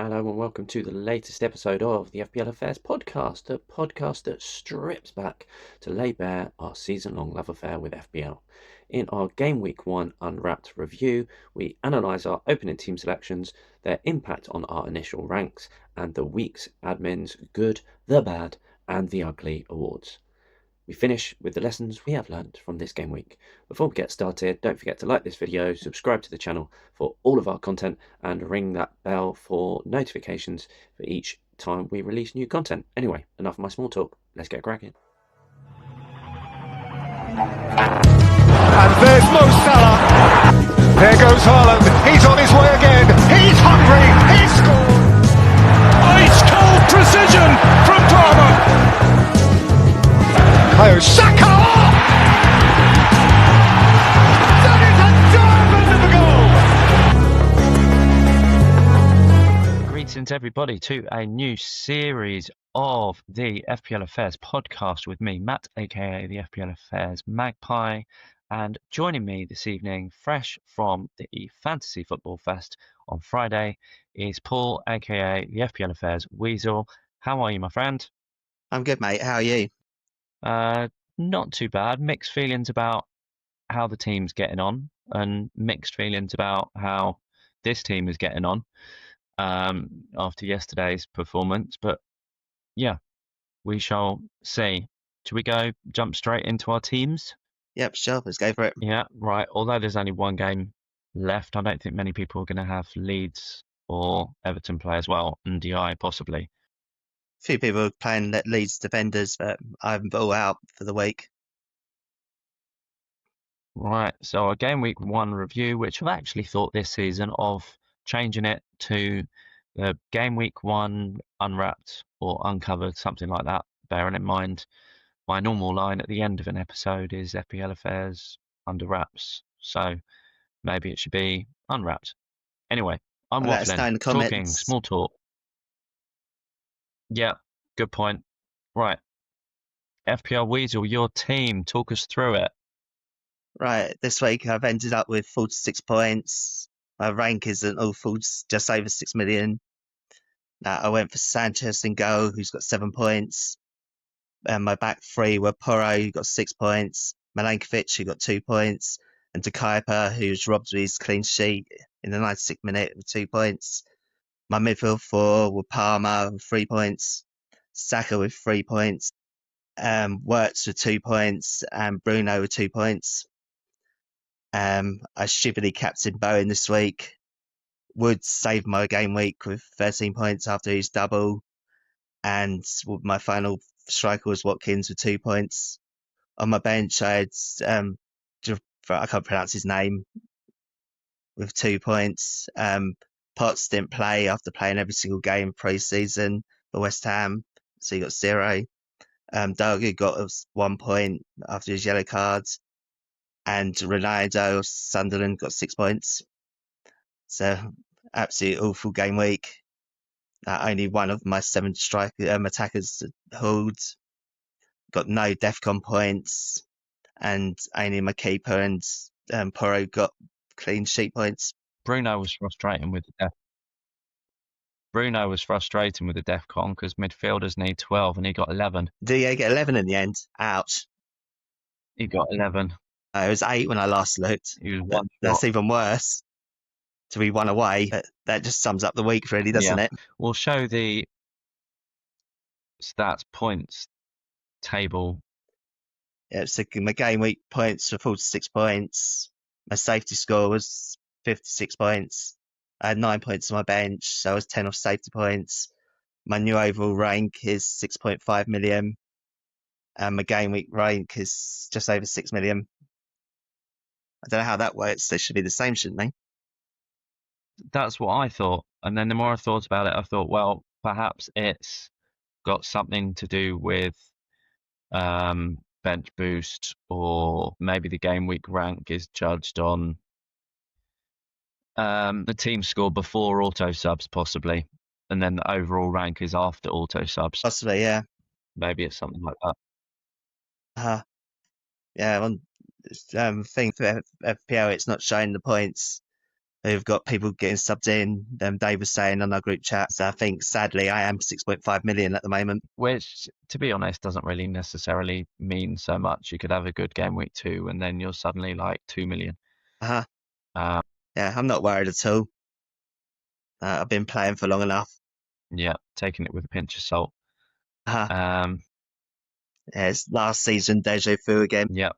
Hello and welcome to the latest episode of the FPL Affairs podcast, the podcast that strips back to lay bare our season-long love affair with FPL. In our Gameweek 1 Unwrapped review, we analyse our opening team selections, their impact on our initial ranks, and the week's admin's good, the bad, and the ugly awards. We finish with the lessons we have learned from this game week. Before we get started, don't forget to like this video, subscribe to the channel for all of our content, and ring that bell for notifications for each time we release new content. Anyway, enough of my small talk. Let's get cracking. And there's Mo Salah. There goes Haaland. He's on his way again. He's hungry. He scored. Ice cold precision from Palmer. Oh, Saka! That is a diamond of a goal. Greetings everybody to a new series of the FPL Affairs podcast with me, Matt, aka the FPL Affairs Magpie, and joining me this evening, fresh from the Fantasy Football Fest on Friday, is Paul, aka the FPL Affairs Weasel. How are you, my friend? I'm good, mate. How are you? Not too bad. Mixed feelings about how the team's getting on, and mixed feelings about how this team is getting on after yesterday's performance. But yeah, we shall see. Should we jump straight into our teams? Yep, sure. Let's go for it. Yeah, right. Although there's only one game left, I don't think many people are going to have Leeds or Everton play as well, and DI possibly. A few people are playing Leeds defenders, but I'm all out for the week. Right, so our Game Week 1 review, which I've actually thought this season of changing it to the Game Week 1 Unwrapped or Uncovered, something like that. Bearing in mind, my normal line at the end of an episode is FPL Affairs Under Wraps, so maybe it should be Unwrapped. Anyway, I'm Let us know in waffling, the talking, comments. small talk. Yeah, good point. Right, FPL Weasel, your team, talk us through it. Right, this week I've ended up with 46 points. My rank is an awful just over 6 million. I went for Sanchez in goal, who's got 7 points. And my back three were Porro, who got 6 points. Milankovic, who got 2 points. And De Kuyper, who's robbed of his clean sheet in the 96th minute with 2 points. My midfield four were Palmer with 3 points, Saka with 3 points, Wirtz with 2 points, and Bruno with 2 points. I stupidly captained Bowen this week. Wood saved my game week with 13 points after his double, and my final striker was Watkins with 2 points. On my bench, I had I can't pronounce his name with 2 points. Potts didn't play after playing every single game pre-season for West Ham, so he got 0. Dargu got 1 point after his yellow cards, and Ronaldo of Sunderland got 6 points. So, absolutely awful game week. Only one of my 7 attackers hauled. Got no DEFCON points, and only my keeper and Porro got clean sheet points. Bruno was frustrating with the DEFCON because midfielders need 12 and he got 11. Did he get 11 in the end? Ouch. He got 11. It was 8 when I last looked. He was one That's shot. even worse to be 1 away. But that just sums up the week, really, doesn't it? We'll show the stats points table. Yeah, so my game week points were 46 points. My safety score was 56 points. I had 9 points on my bench, so I was 10 off safety points. My new overall rank is 6.5 million. And my game week rank is just over 6 million. I don't know how that works. They should be the same, shouldn't they? That's what I thought. And then the more I thought about it, I thought, well, perhaps it's got something to do with bench boost, or maybe the game week rank is judged on the team score before auto subs, possibly, and then the overall rank is after auto subs. Possibly, yeah. Maybe it's something like that. Yeah, one thing for FPL, it's not showing the points We've got people getting subbed in. Dave was saying on our group chat. So I think sadly I am 6.5 million at the moment. Which, to be honest, doesn't really necessarily mean so much. You could have a good game week 2 and then you're suddenly like 2 million. Uh-huh. Uh, Yeah, I'm not worried at all. I've been playing for long enough. yeah, taking it with a pinch of salt. Uh-huh. Um, Yeah, it's last season deja vu again. yeah.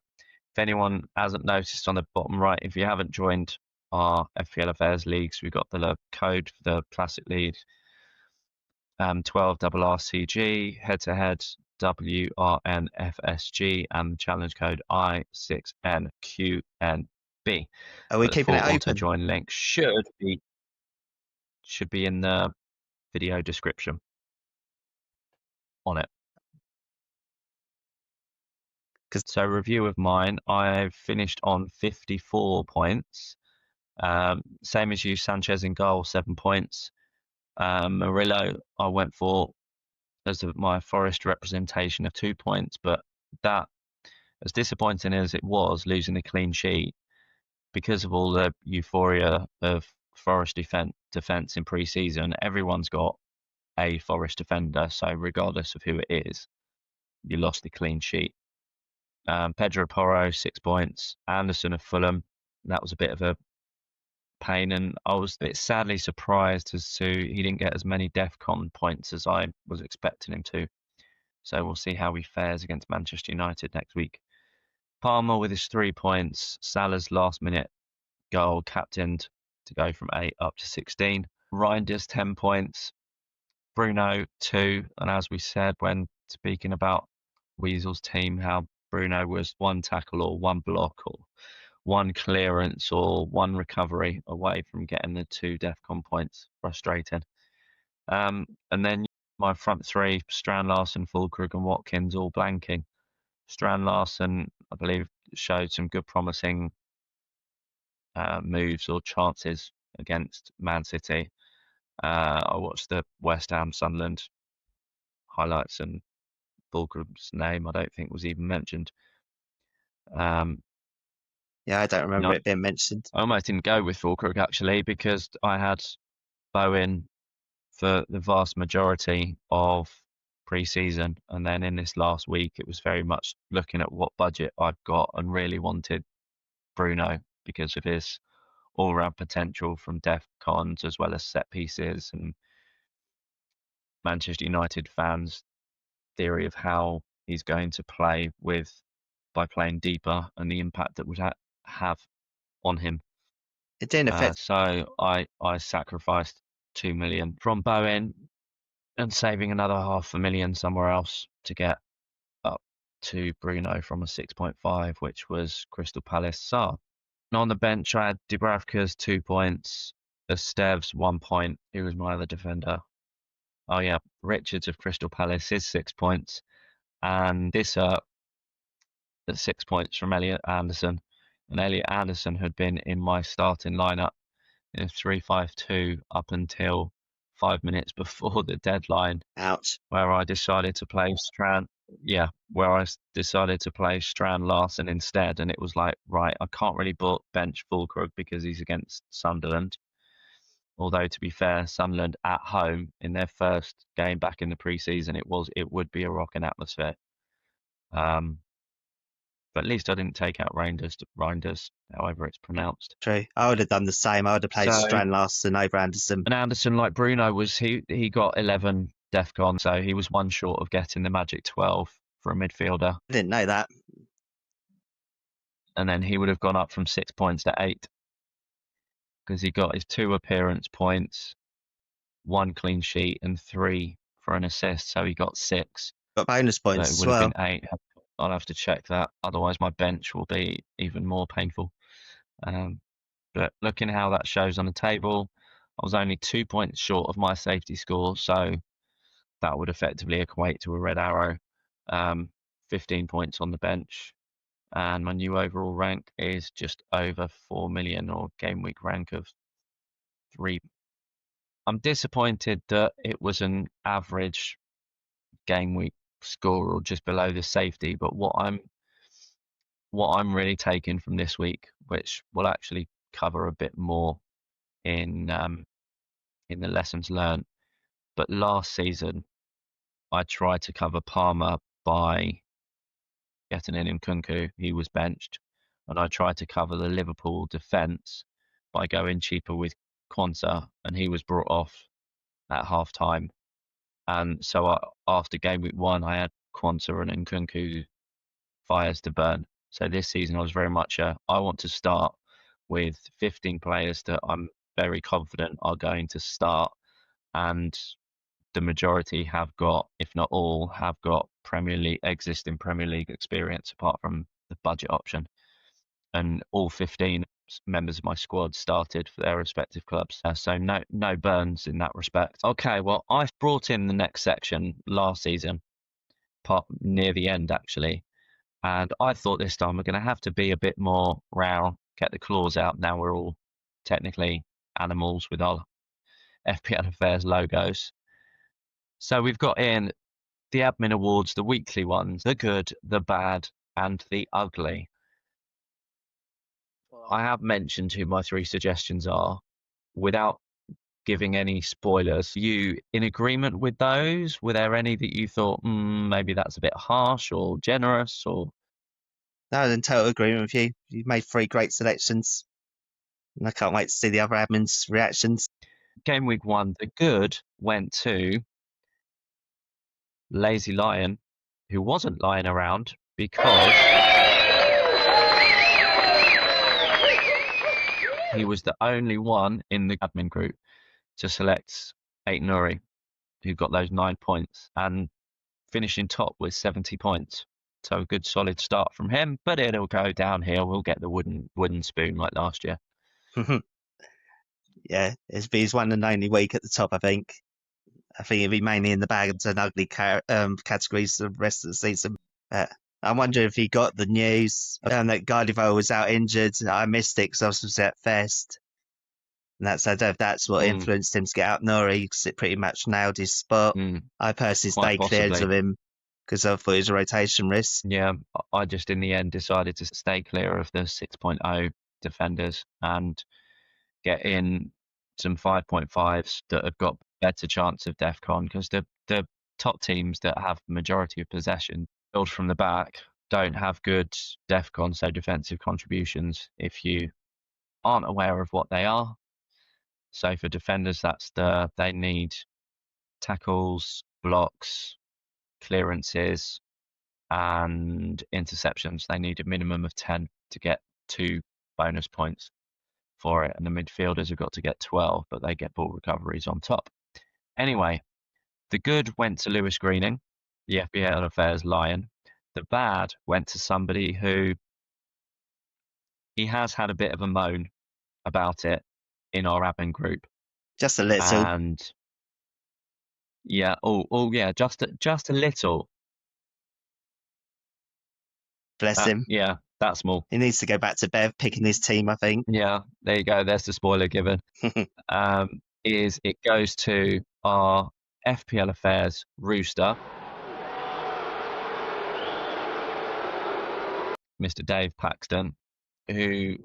If anyone hasn't noticed on the bottom right, if you haven't joined our FPL Affairs leagues, we've got the code for the Classic League 12RRCG, head-to-head WRNFSG, and challenge code I6NQNB. Are we The keeping full it open? auto-join link should be in the video description on it. So review of mine, I've finished on 54 points. Same as you, Sanchez in goal, 7 points. Murillo, I went for as my Forest representation of 2 points, but that, as disappointing as it was, losing the clean sheet, because of all the euphoria of Forest defence in pre-season, everyone's got a Forest defender, so regardless of who it is, you lost the clean sheet. Pedro Porro, 6 points. Anderson of Fulham, that was a bit of a pain, and I was a bit sadly surprised as to he didn't get as many DEFCON points as I was expecting him to. So we'll see how he fares against Manchester United next week. Palmer with his 3 points. Salah's last minute goal, captained to go from 8 up to 16. Reinders, 10 points. Bruno, 2. And as we said when speaking about Weasel's team, how Bruno was 1 tackle or 1 block or 1 clearance or 1 recovery away from getting the 2 DEFCON points. Frustrating. And then my front 3, Strand Larson, Fulkrug and Watkins, all blanking. Strand Larson, I believe, showed some good promising moves or chances against Man City. I watched the West Ham Sunderland highlights, and Fulkrug's name I don't think was even mentioned. Yeah, I don't remember No, it being mentioned. I almost didn't go with Fulkrug actually because I had Bowen for the vast majority of pre-season, and then in this last week it was very much looking at what budget I've got and really wanted Bruno because of his all-round potential from DEFCONs as well as set pieces and Manchester United fans' theory of how he's going to play by playing deeper and the impact that would have on him. It didn't affect. So I sacrificed 2 million from Bowen and saving another 500,000 somewhere else to get up to Bruno from a 6.5, which was Crystal Palace Sarr. And on the bench, I had Dubravka's 2 points, Estev's 1 point, who was my other defender. Oh yeah, Richards of Crystal Palace, his 6 points, and this at 6 points from Elliot Anderson. And Elliot Anderson had been in my starting lineup in a 3-5-2 up until 5 minutes before the deadline. Ouch. Where I decided to play Strand Larson instead, and it was like, right, I can't really bench Fulkrug because he's against Sunderland. Although to be fair, Sunderland at home in their first game back in the pre-season, it would be a rocking atmosphere. But at least I didn't take out Reinders, however it's pronounced. True. I would have done the same. I would have played Strand Larson over Anderson. And Anderson, like Bruno, he got 11 DEFCON, so he was 1 short of getting the magic 12 for a midfielder. I didn't know that. And then he would have gone up from 6 points to 8 because he got his 2 appearance points, 1 clean sheet, and 3 for an assist. So he got 6. Got bonus points so it as would well. have been 8. I'll have to check that. Otherwise, my bench will be even more painful. But looking how that shows on the table, I was only 2 points short of my safety score. So that would effectively equate to a red arrow. 15 points on the bench. And my new overall rank is just over 4 million, or game week rank of 3. I'm disappointed that it was an average game week score or just below the safety, but what I'm really taking from this week, which will actually cover a bit more in the lessons learned. But last season, I tried to cover Palmer by getting in Nkunku. He was benched, and I tried to cover the Liverpool defence by going cheaper with Quansah, and he was brought off at half time. And so after game week 1, I had Quansah and Nkunku fires to burn. So this season, I was very much I want to start with 15 players that I'm very confident are going to start, and the majority have got, if not all, have got existing Premier League experience apart from the budget option. And all 15 members of my squad started for their respective clubs. So no burns in that respect. Okay, well, I brought in the next section last season, near the end actually. And I thought this time we're going to have to be a bit more round, get the claws out. Now we're all technically animals with our FPL Affairs logos. So we've got in the admin awards, the weekly ones, the good, the bad, and the ugly. I have mentioned who my 3 suggestions are without giving any spoilers. Are you in agreement with those? Were there any that you thought maybe that's a bit harsh or generous? Or No, I'm in total agreement with you. You've made 3 great selections. And I can't wait to see the other admins' reactions. Game week 1, the good went to Lazy Lion, who wasn't lying around because he was the only one in the admin group to select Ait-Nouri, who got those 9 points and finishing top with 70 points. So a good solid start from him, but it'll go downhill. We'll get the wooden spoon like last year. Yeah, it'll be his one and only week at the top, I think. I think it'll be mainly in the bads and ugly categories the rest of the season. I wonder if he got the news that Gardivo was out injured. I missed it because I was at Fest. And I don't know if that's what influenced him to get out Nori, because it pretty much nailed his spot. I personally stayed clear of him because I thought it was a rotation risk. Yeah, I just in the end decided to stay clear of the 6.0 defenders and get in some 5.5s that have got better chance of DEFCON, because the top teams that have majority of possession build from the back don't have good DEFCON, so defensive contributions, if you aren't aware of what they are. So for defenders, they need tackles, blocks, clearances, and interceptions. They need a minimum of 10 to get 2 bonus points for it, and the midfielders have got to get 12, but they get ball recoveries on top. Anyway, the good went to Lewis Greening, the FPL Affairs Lion. The bad went to somebody who he has had a bit of a moan about it in our admin group. Just a little. And yeah, yeah, just a little. Bless him. Yeah, that's small. He needs to go back to Bev picking his team, I think. Yeah, there you go. There's the spoiler given. It goes to our FPL Affairs Rooster, Mr. Dave Paxton, who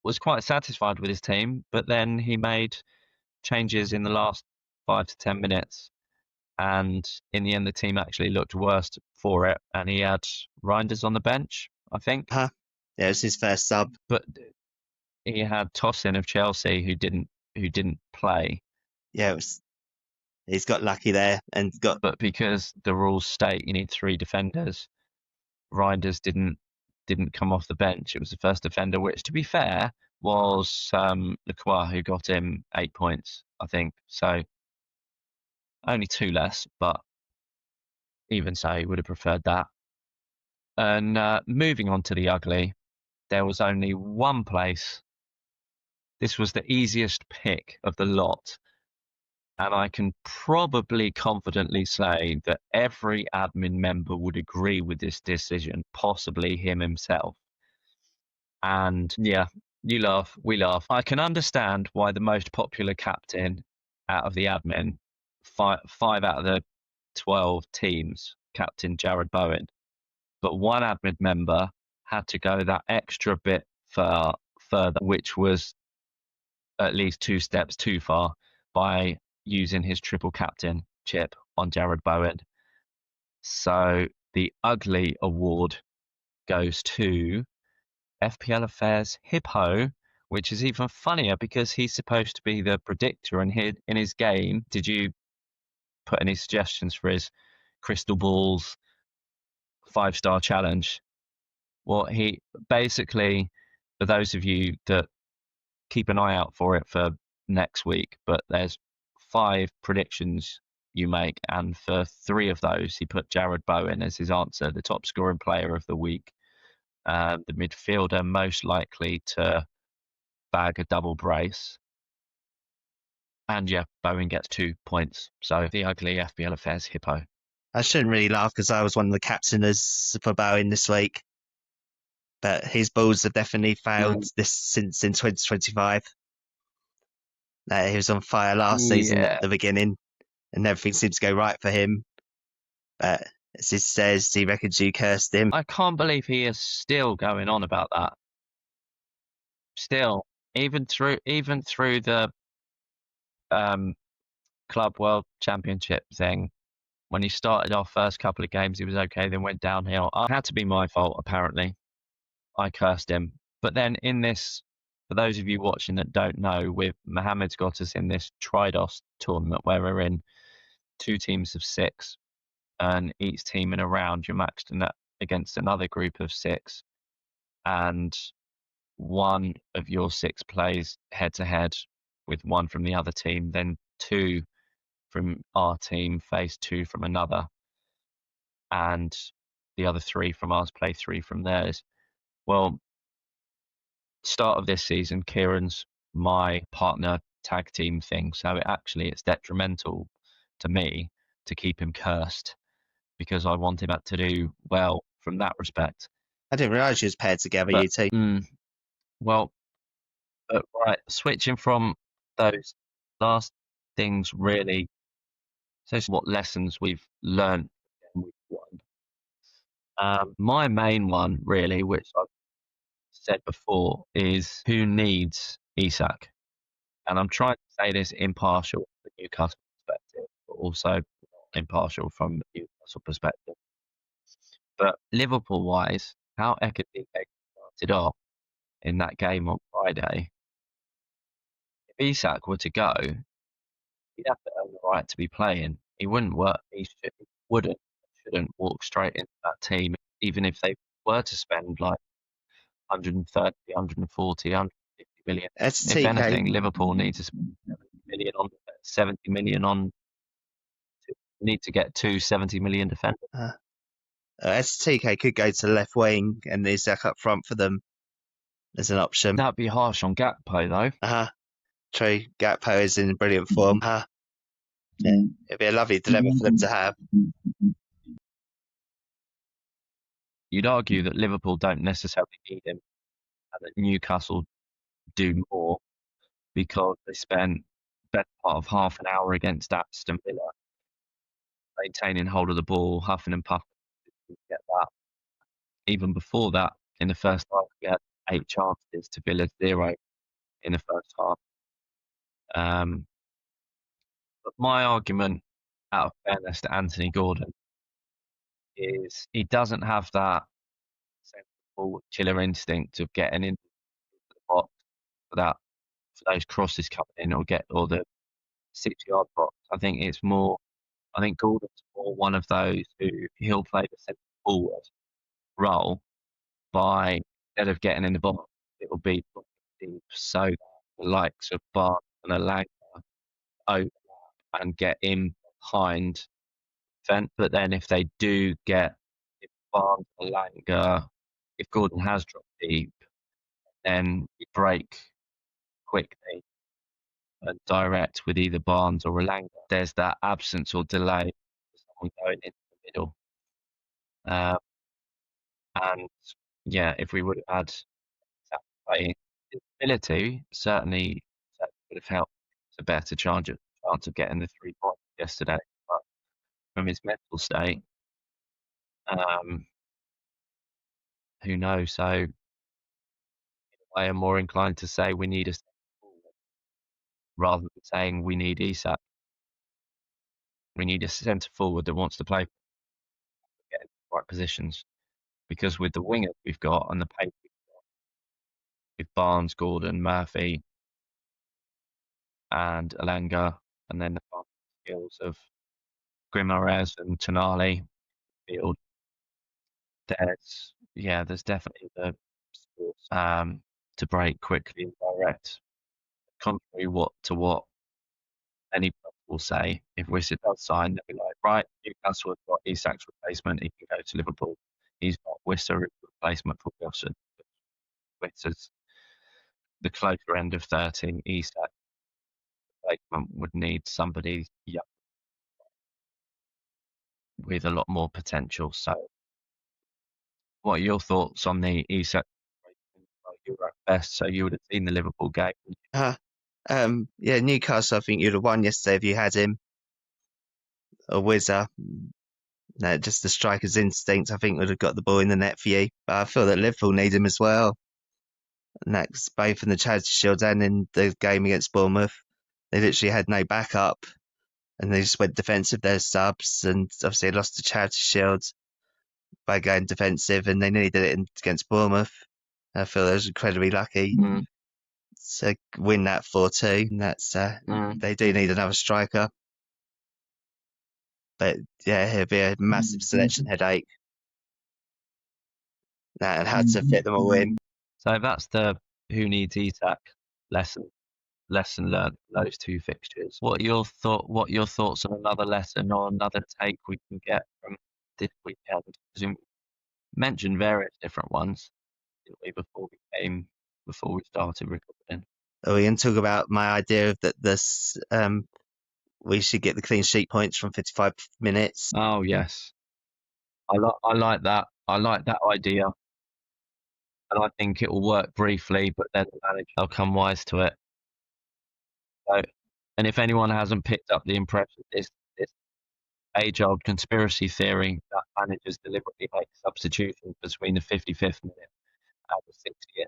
was quite satisfied with his team, but then he made changes in the last 5 to 10 minutes. And in the end, the team actually looked worse for it. And he had Reinders on the bench, I think. Yeah, it was his first sub. But he had Tosin of Chelsea who didn't play. Yeah, he's got lucky there and got. But because the rules state you need 3 defenders, Reinders didn't come off the bench. It was the first defender, which, to be fair, was Lacroix, who got him 8 points, I think. So only 2 less, but even so, he would have preferred that. And moving on to the ugly, there was only one place. This was the easiest pick of the lot. And I can probably confidently say that every admin member would agree with this decision, possibly him himself. And yeah, you laugh, we laugh. I can understand why the most popular captain out of the admin, 5 out of the 12 teams, Captain Jared Bowen. But one admin member had to go that extra bit further, which was at least 2 steps too far by using his triple captain chip on Jared Bowen. So the ugly award goes to FPL Affairs Hippo, which is even funnier because he's supposed to be the predictor in his game. Did you put any suggestions for his crystal balls 5-star challenge? Well, he basically, for those of you that keep an eye out for it for next week, but there's 5 predictions you make, and for 3 of those, he put Jared Bowen as his answer, the top scoring player of the week, the midfielder most likely to bag a double brace. And yeah, Bowen gets 2 points. So the ugly FPL Affairs Hippo. I shouldn't really laugh because I was one of the captainers for Bowen this week. But his balls have definitely failed since in 2025. He was on fire last season at the beginning, and everything seemed to go right for him. But as he says, he reckons you cursed him. I can't believe he is still going on about that. Still, even through the Club World Championship thing, when he started off first couple of games, he was okay, then went downhill. It had to be my fault, apparently. I cursed him. But then in this, for those of you watching that don't know, Mohammed's got us in this Tridos tournament where we're in 2 teams of 6, and each team in a round you're matched against another group of 6, and one of your 6 plays head to head with one from the other team, then 2 from our team face 2 from another, and the other 3 from ours play 3 from theirs. Well, start of this season, Kieran's my partner tag team thing, so it's detrimental to me to keep him cursed because I want him to do well from that respect. I didn't realise you was paired together, But, you two. Well, right, switching from those last things really, so what lessons we've learned in week 1. My main one really, which I've said before, is who needs Isak? And I'm trying to say this impartial from the Newcastle perspective, but also impartial from the Newcastle perspective. But Liverpool-wise, how Ekitike started off in that game on Friday, if Isak were to go, he'd have to earn the right to be playing. He wouldn't work. Shouldn't walk straight into that team, even if they were to spend like 130, 140, 150 million. If anything, Liverpool needs to spend 70 million on. Need to get 2 70 million defenders. STK could go to the left wing and Isak up front for them as an option. That'd be harsh on Gakpo, though. True. Gakpo is in brilliant form. Yeah. It'd be a lovely dilemma for them to have. You'd argue that Liverpool don't necessarily need him and that Newcastle do more because they spent the best part of half an hour against Aston Villa maintaining hold of the ball, huffing and puffing to get that. Even before that, in the first half, we had 8 chances to Villa's 0 in the first half. But my argument, out of fairness to Anthony Gordon, is he doesn't have that sensible killer instinct of getting into the box for those crosses coming in or the 6-yard box. I think Gordon's more one of those who he'll play the centre forward role by, instead of getting in the box, it will be deep, so the likes of Barnes and Alanga overlap and get in behind defence. But then if they do get Barnes, Alanga, if Gordon has dropped deep, then you break quickly and direct with either Barnes or Alanga. There's that absence or delay of someone going into the middle. And yeah, if we would have had that playing ability, certainly that would have helped a better chance of getting the 3 points yesterday. But from his mental state, who knows? So I am more inclined to say we need a rather than saying we need Isak. We need a centre forward that wants to play, get in the right positions. Because with the wingers we've got and the pace we've got, with Barnes, Gordon, Murphy, and Alanga, and then the skills of Grimares and Tonali, field, there's definitely the skills to break quickly and direct. Contrary to what any will say, if Wissa does sign, they'll be like, right, Newcastle has got Isak's replacement, he can go to Liverpool. He's got Wissa replacement for Wilson. Wissa's the closer end of 13. Isak replacement would need somebody young with a lot more potential. So, what are your thoughts on the Isak? You were at best, so you would have seen the Liverpool game. Yeah, Newcastle, I think you'd have won yesterday if you had him. A whizzer. No, just the striker's instinct, I think, would have got the ball in the net for you. But I feel that Liverpool need him as well. And that's both in the Charity Shield and in the game against Bournemouth. They literally had no backup. And they just went defensive, their subs. And obviously they lost the Charity Shield by going defensive. And they nearly did it against Bournemouth. I feel they was incredibly lucky to win that 4-2. And that's they do need another striker. But yeah, it'll be a massive selection headache. And how to fit them all in. So that's the who needs Isak lesson learned from those two fixtures. What are your thoughts on another lesson or another take we can get from this weekend? Because we mentioned various different ones, didn't we, before we started recording. Are we going to talk about my idea of that this we should get the clean sheet points from 55 minutes? Oh yes, I like that. I like that idea, and I think it will work briefly, but then the manager will come wise to it. So, and if anyone hasn't picked up the impression, this age-old conspiracy theory that managers deliberately make substitutions between the 55th minute and the 60th,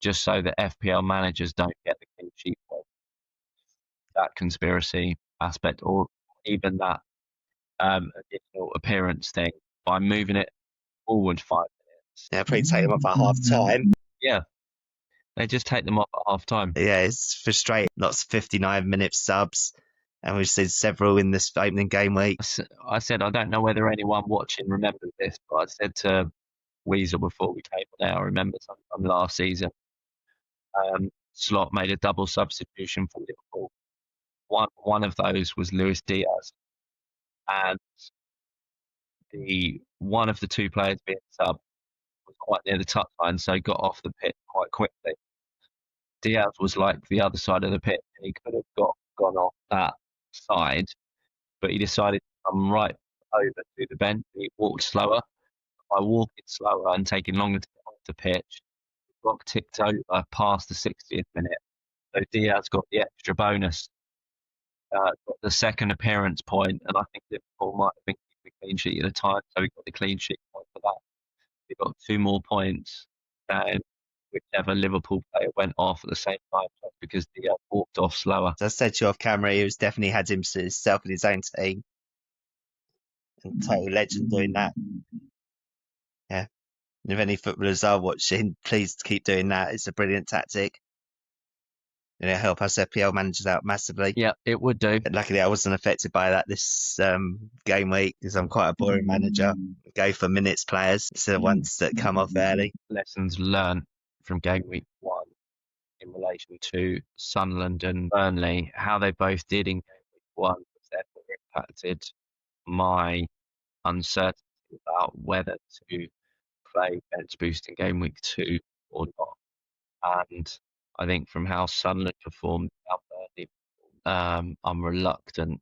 just so that FPL managers don't get the clean sheet point. That conspiracy aspect, or even that additional appearance thing, by moving it forward 5 minutes. Yeah, probably take them off at half time. Yeah, they just take them off at half time. Yeah, it's frustrating. Lots of 59-minute subs, and we've seen several in this opening game week. I said I don't know whether anyone watching remembers this, but I said to Weasel before we came on air, I remember sometime last season, Slot made a double substitution for Liverpool. One of those was Luis Diaz, and one of the two players being sub was quite near the touchline, so he got off the pitch quite quickly. Diaz was like the other side of the pitch, and he could have gone off that side, but he decided to come right over to the bench. He walked slower. By walking slower and taking longer to get off the pitch, the clock ticked over past the 60th minute. So Diaz got the extra bonus, got the second appearance point, and I think Liverpool might have been keeping the clean sheet at the time, so he got the clean sheet point for that. He got 2 more points than whichever Liverpool player went off at the same time, because Diaz walked off slower. As I said to you off camera, he was definitely had himself in his own team. And total legend doing that. Yeah. And if any footballers are watching, please keep doing that. It's a brilliant tactic. And it'll help us FPL managers out massively. Yeah, it would do. But luckily, I wasn't affected by that this game week because I'm quite a boring manager. I go for minutes players instead of ones that come off early. Lessons learned from game week 1 in relation to Sunderland and Burnley, how they both did in game week 1 was therefore impacted my uncertainty about whether to play bench boost in game week 2 or not. And I think from how Sunderland performed without Burnley, I'm reluctant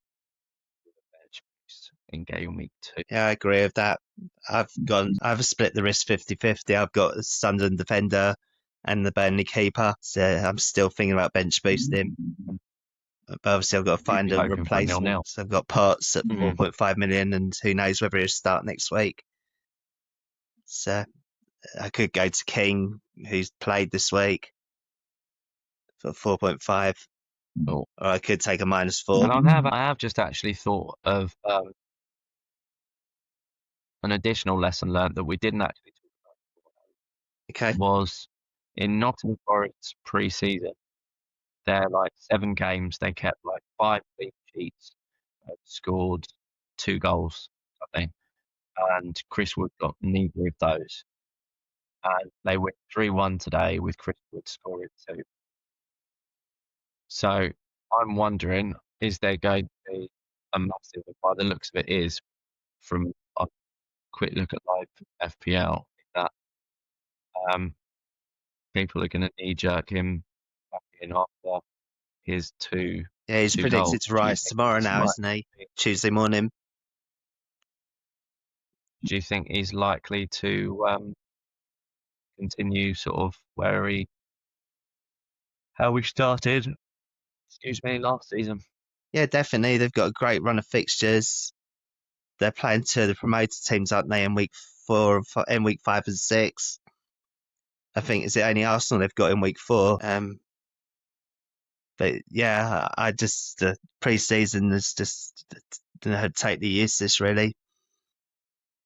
to bench boost in game week 2. Yeah, I agree with that. I've split the risk 50-50. I've got a Sunderland defender and the Burnley keeper. So I'm still thinking about bench boosting. But obviously I've got to find a replacement. So I've got Potts at 4.5 million, and who knows whether he'll start next week. So I could go to King, who's played this week, for 4.5. Oh. Or I could take a -4. And I have just actually thought of an additional lesson learned that we didn't actually talk Okay. about was in Nottingham Forest's pre-season. They're like 7 games. They kept like 5 clean sheets, scored 2 goals, I think, and Chris Wood got neither of those. And they went 3-1 today with Chris Wood scoring 2. So I'm wondering, is there going to be a massive, by the looks of it is, from a quick look at live FPL, that people are going to knee-jerk him back in after his 2 Yeah, he's predicted goals. to Do you rise think tomorrow he's now, isn't he? Tuesday morning. Do you think he's likely to continue sort of how we started, last season? Yeah, definitely. They've got a great run of fixtures. They're playing 2 of the promoted teams, aren't they, in week 4, in week 5 and 6. I think it's only Arsenal they've got in week 4. But yeah, I just pre-season is just totally useless, really.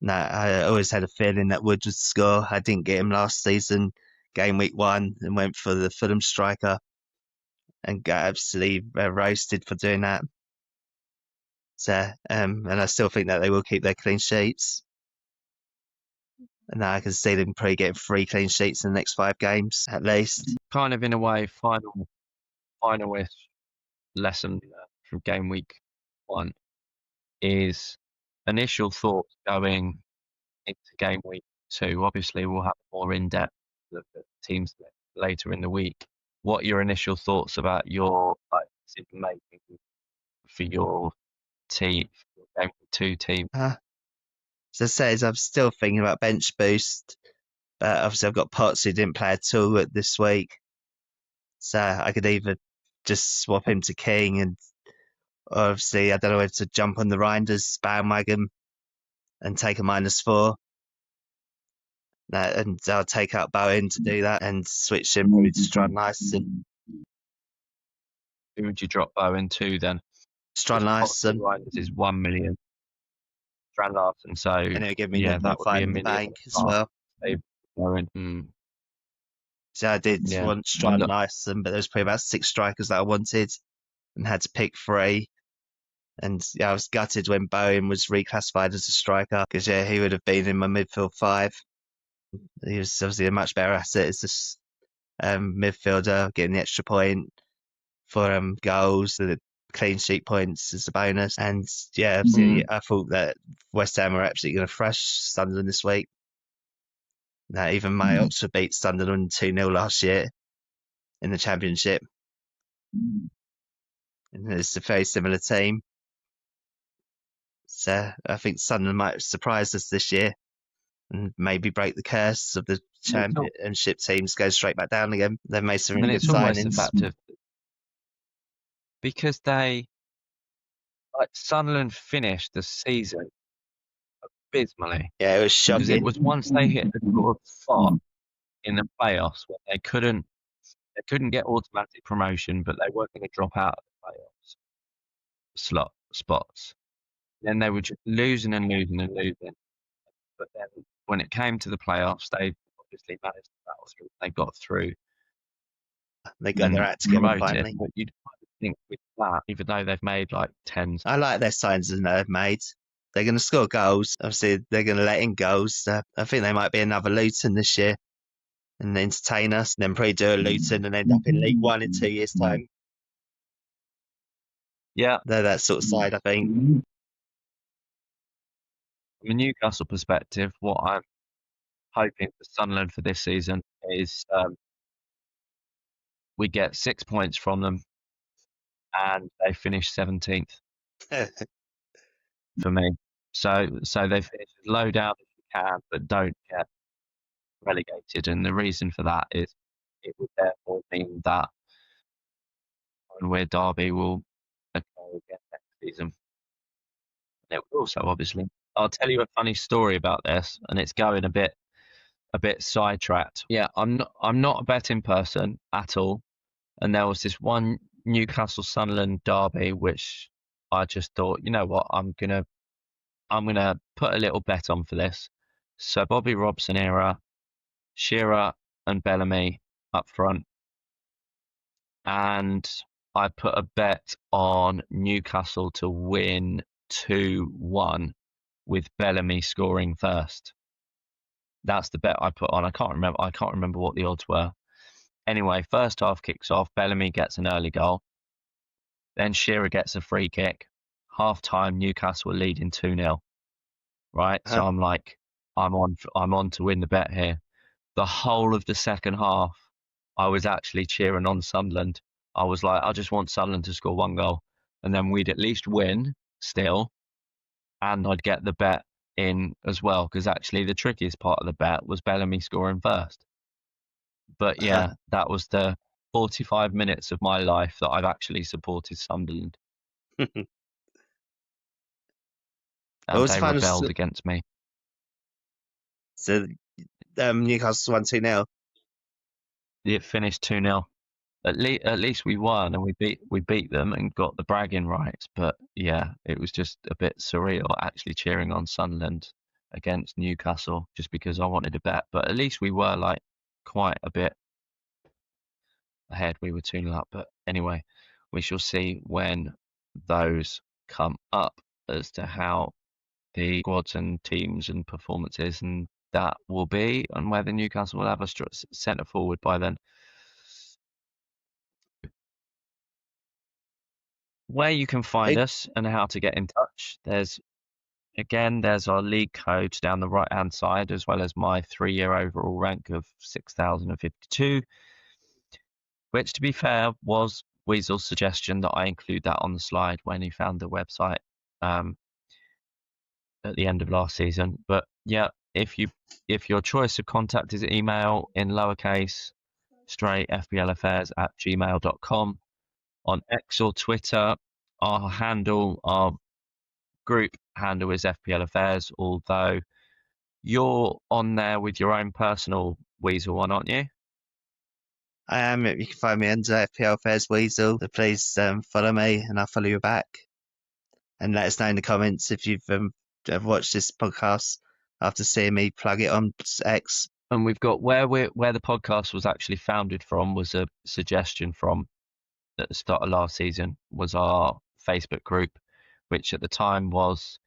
No, I always had a feeling that Wood would score. I didn't get him last season, game week 1, and went for the Fulham striker and got absolutely roasted for doing that. So, and I still think that they will keep their clean sheets. And now I can see them probably getting 3 clean sheets in the next 5 games at least. Kind of in a way, finalish lesson from game week 1 is initial thoughts going into game week 2. Obviously, we'll have more in-depth look at teams later in the week. What are your initial thoughts about your decision making for your team, your game week 2 team? As I said, I'm still thinking about bench boost. But obviously, I've got Potts who didn't play at all this week. So I could either just swap him to King, and obviously, I don't know whether to jump on the Reinders bandwagon and take a -4. And I'll take out Bowen to do that and switch him probably to Strand-Larsen. Who would you drop Bowen to then? Strand-Larsen. This is 1 million. Strand-Larsen, so And it'll give me yeah, that would be in $1 the million. bank as well. Bowen. So I did Yeah. want Strand-Larsen, but there was probably about 6 strikers that I wanted and had to pick 3. And yeah, I was gutted when Bowen was reclassified as a striker because yeah, he would have been in my midfield 5. He was obviously a much better asset as this midfielder, getting the extra point for goals, the clean sheet points as a bonus. And yeah, I thought that West Ham were absolutely going to thrash Sunderland this week. Now, even my Oxford beat Sunderland 2-0 last year in the Championship. And it's a very similar team. So I think Sunderland might surprise us this year and maybe break the curse of the Championship teams, go straight back down again. They've made some really good it's almost the signings. fact of because they Sunderland finished the season abysmally. Yeah, it was shocking. Because it was once they hit the sort of spot in the playoffs where they couldn't get automatic promotion, but they weren't going to drop out of the playoffs spots. Then they were just losing and losing and losing. But then when it came to the playoffs, they obviously managed to battle through. They got through. They got their act together finally. But you'd think with that, even though they've made like 10s. I like their signs that they've made. They're going to score goals. Obviously, they're going to let in goals. I think they might be another Luton this year and entertain us, and then probably do a Luton and end up in League One in 2 years' time. Yeah. They're that sort of side, I think. From a Newcastle perspective, what I'm hoping for Sunderland for this season is we get 6 points from them and they finish 17th for me. So they finish as low down as you can, but don't get relegated. And the reason for that is it would therefore mean that where Derby will occur again next season. And it would also, obviously, I'll tell you a funny story about this, and it's going a bit sidetracked. Yeah, I'm not a betting person at all. And there was this one Newcastle-Sunderland derby, which I just thought, you know what, I'm gonna put a little bet on for this. So Bobby Robson era, Shearer and Bellamy up front, and I put a bet on Newcastle to win 2-1 with Bellamy scoring first. That's the bet I put on. I can't remember what the odds were. Anyway, first half kicks off. Bellamy gets an early goal. Then Shearer gets a free kick. Half time, Newcastle are leading 2-0. Right, so I'm like, I'm on to win the bet here. The whole of the second half, I was actually cheering on Sunderland. I was like, I just want Sunderland to score one goal, and then we'd at least win still, and I'd get the bet in as well, because actually the trickiest part of the bet was Bellamy scoring first. But yeah, that was the 45 minutes of my life that I've actually supported Sunderland, What and was the they final? rebelled against me. So Newcastle won 2-0. It finished 2-0. At least we won, and we beat them and got the bragging rights. But yeah, it was just a bit surreal actually cheering on Sunderland against Newcastle just because I wanted to bet. But at least we were like quite a bit ahead. We were 2-0 up. But anyway, we shall see when those come up as to how the squads and teams and performances and that will be, and whether Newcastle will have a centre forward by then. Where you can find us and how to get in touch, there's our league codes down the right hand side, as well as my 3-year overall rank of 6,052, which, to be fair, was Weasel's suggestion that I include that on the slide when he found the website at the end of last season. But yeah, if your choice of contact is email in lowercase straight fplaffairs@gmail.com. On X or Twitter, our group handle is FPL Affairs, although you're on there with your own personal Weasel one, aren't you? I am. You can find me under FPL Affairs Weasel. So please follow me, and I'll follow you back. And let us know in the comments if you've ever watched this podcast after seeing me plug it on X. And we've got where the podcast was actually founded from was a suggestion from at the start of last season, was our Facebook group, which at the time was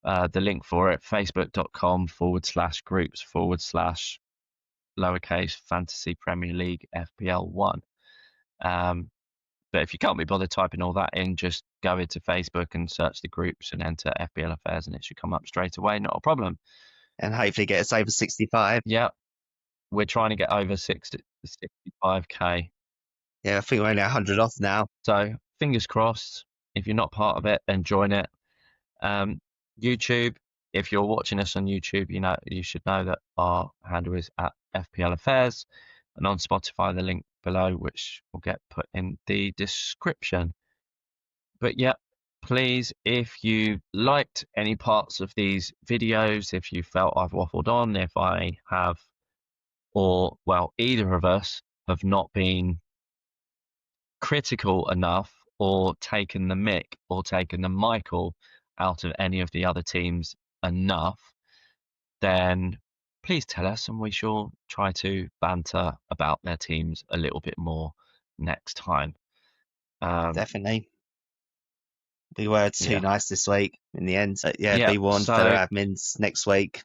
the link for it, facebook.com/groups/lowercase fantasy Premier League FPL1. But if you can't be bothered typing all that in, just go into Facebook and search the groups and enter FPL Affairs, and it should come up straight away. Not a problem. And hopefully get us over 65. Yeah, we're trying to get over 65k. Yeah, I think we're only 100 off now. So fingers crossed. If you're not part of it, then join it. YouTube, if you're watching us on YouTube, you should know that our handle is at FPL Affairs, and on Spotify, the link below, which will get put in the description. But yeah, please, if you liked any parts of these videos, if you felt I've waffled on, if I have, or well, either of us have not been critical enough or taken the mick or taken the Michael out of any of the other teams enough, then please tell us, and we shall try to banter about their teams a little bit more next time. Definitely. We were too nice this week in the end. So, be warned, so, fellow admins, next week.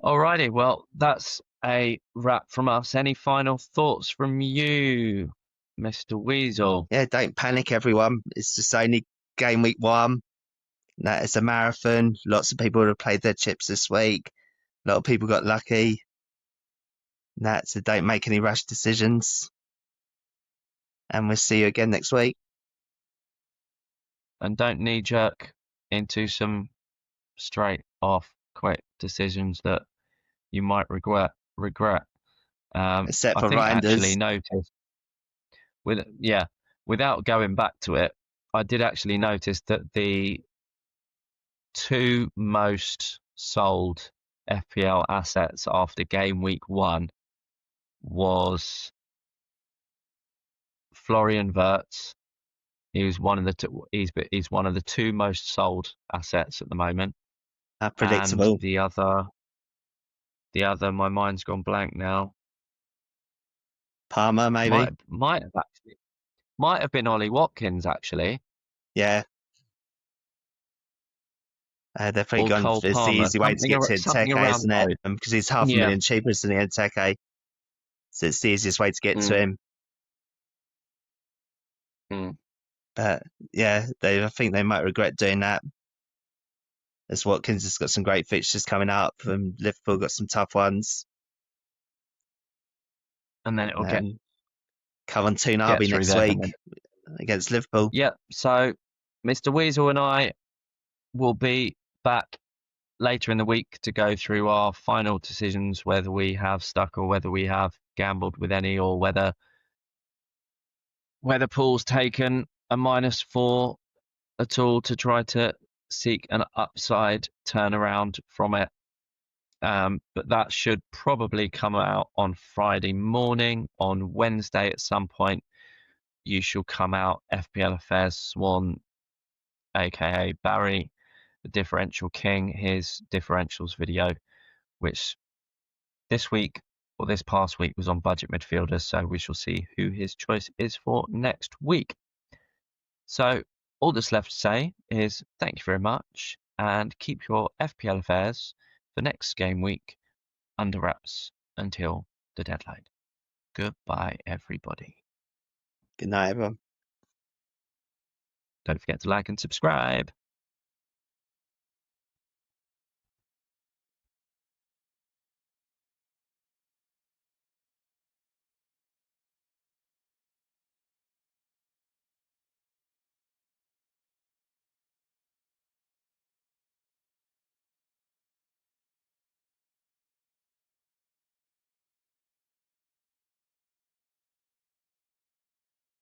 Alrighty, well, that's a wrap from us. Any final thoughts from you, Mr. Weasel? Yeah, don't panic, everyone. It's just only game week 1. That is a marathon. Lots of people have played their chips this week. A lot of people got lucky. So don't make any rash decisions. And we'll see you again next week. And don't knee-jerk into some straight-off quick decisions that you might regret. Except for I think Reinders. Actually noticed without going back to it, I did actually notice that the 2 most sold FPL assets after game week 1 was Florian Wirtz. He's one of the two most sold assets at the moment. Predictable. And the other, my mind's gone blank now. Palmer, maybe. Might have been Ollie Watkins actually. Yeah. They're pretty Or gone. Cole It's the Palmer. easy way to get to Something Teke, around isn't it? those. Because he's half a Yeah. million cheaper than Teke. So it's the easiest way to get to him. But yeah, I think they might regret doing that. As Watkins has got some great fixtures coming up, and Liverpool got some tough ones. And then it'll get Coventry Toon Derby through next there, week against Liverpool. Yep. So Mr. Weasel and I will be back later in the week to go through our final decisions, whether we have stuck or whether we have gambled with any, or whether Paul's taken a -4 at all to try to seek an upside turnaround from it. But that should probably come out on Friday morning. On Wednesday at some point, you shall come out FPL Affairs Swan, aka Barry, the Differential King, his differentials video, which this week or this past week was on budget midfielders. So we shall see who his choice is for next week. So all that's left to say is thank you very much, and keep your FPL affairs for next game week under wraps until the deadline. Goodbye, everybody. Good night, everyone. Don't forget to like and subscribe.